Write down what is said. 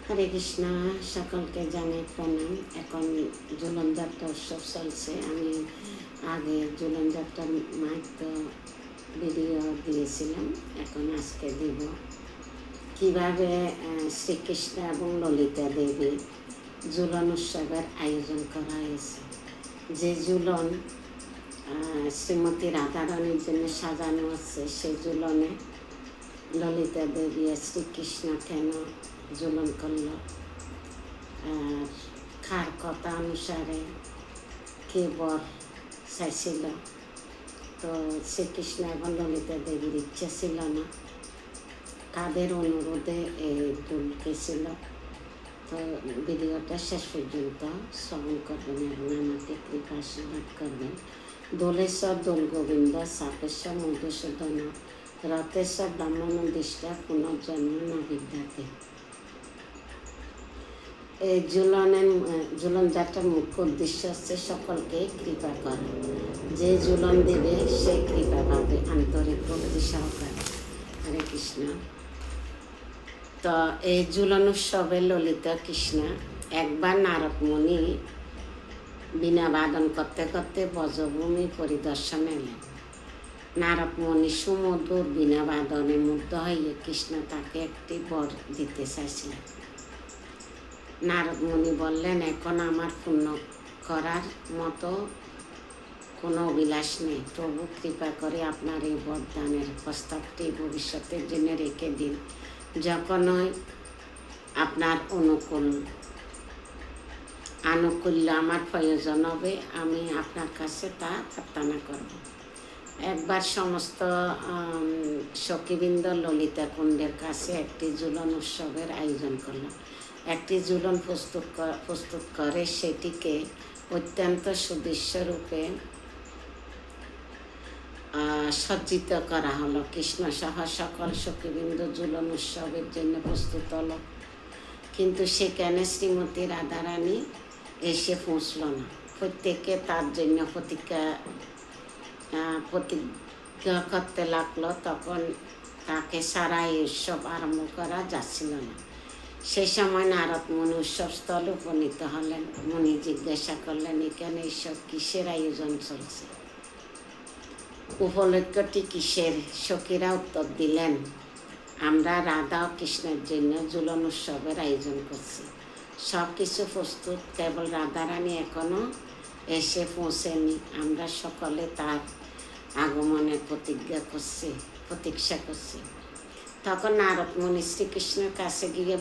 হরে কৃষ্ণ, সকলকে জানাই প্রণাম। এখন ঝুলন যাত্রা উৎসব চলছে। আমি আগে ঝুলন যাত্রার মাহাত্ম ভিডিও দিয়েছিলাম, এখন আজকে দিব কিভাবে শ্রীকৃষ্ণ এবং ললিতা দেবী ঝুলন উৎসবের আয়োজন করা হয়েছে। যে ঝুলন শ্রীমতী রাধারানীর জন্য সাজানো আছে, সেই ঝুলনে ললিতা দেবী শ্রীকৃষ্ণ কেন ঝুলন করল, আর কার কথা অনুসারে কে বর চাইছিল। তো শ্রীকৃষ্ণ এবং ললিতা দেবীর ইচ্ছা ছিল না, কাদের অনুরোধে এই দুলকে ছিল। তো ভিডিওটা শেষ পর্যন্ত শ্রবণ করবেন এবং আমাকে কৃপা আশীর্বাদ করবেন। দোলেশ্বর দোল গোবিন্দ সাপেশ্বর মধুসূদন রথেশ্বর ব্রাহ্মণোদ্দিষ্টা পুনর্জন্ম নবিদ্যাতে। এই ঝুলন যাত্রার মুখ্য উদ্দেশ্য হচ্ছে সকলকে কৃপা করা। যে ঝুলন দেবে সে কৃপা পাবে আন্তরিক ভক্তি সহকারে। হরে কৃষ্ণ। তো এই ঝুলন উৎসবে ললিতা কৃষ্ণ একবার নারদ মুনি বীণা বাদন করতে করতে ব্রজভূমি পরিদর্শন এলেন। নারদ মুনি সুমধুর বীণা বাদনে মুগ্ধ হয়ে কৃষ্ণ তাকে একটি বর দিতে চাইছিলেন। নারদ মুনি বললেন, এখন আমার পূর্ণ করার মতো কোনো অভিলাষ নেই, প্রভু কৃপা করে আপনার এই বরদানের প্রস্তাবটি ভবিষ্যতের জন্য রেখে দিন। যখনই আপনার আনুকূল্য আমার প্রয়োজন হবে, আমি আপনার কাছে তা প্রার্থনা করব। একবার সমস্ত সখীবৃন্দ ললিতা কুণ্ডের কাছে একটি ঝুলন উৎসবের আয়োজন করল। একটি ঝুলন প্রস্তুত করে সেটিকে অত্যন্ত সুদৃশ্য রূপে সজ্জিত করা হলো। কৃষ্ণ সহ সকল সখীবৃন্দ ঝুলন উৎসবের জন্য প্রস্তুত হলো, কিন্তু সেখানে শ্রীমতী রাধারানী এসে পৌঁছল না। প্রত্যেকে তার জন্য প্রতিজ্ঞা করতে লাগলো। তখন তাকে সারা এই উৎসব আরম্ভ করা যাচ্ছিল না। সেই সময় নারদ মুনি উৎসবস্থলে উপনীত হলেন। মুনি জিজ্ঞাসা করলেন, এখানে এইসব কিসের আয়োজন চলছে, উপলক্ষটি কিসের? সখীরা উত্তর দিলেন, আমরা রাধা ও কৃষ্ণের জন্য ঝুলন উৎসবের আয়োজন করছি। সব কিছু প্রস্তুত, কেবল রাধারানী এখনো এসে পৌঁছেনি। আমরা সকলে তার আগমনের প্রতীক্ষা করছি। তখন নারদ মুনি শ্রীকৃষ্ণের কাছে গিয়ে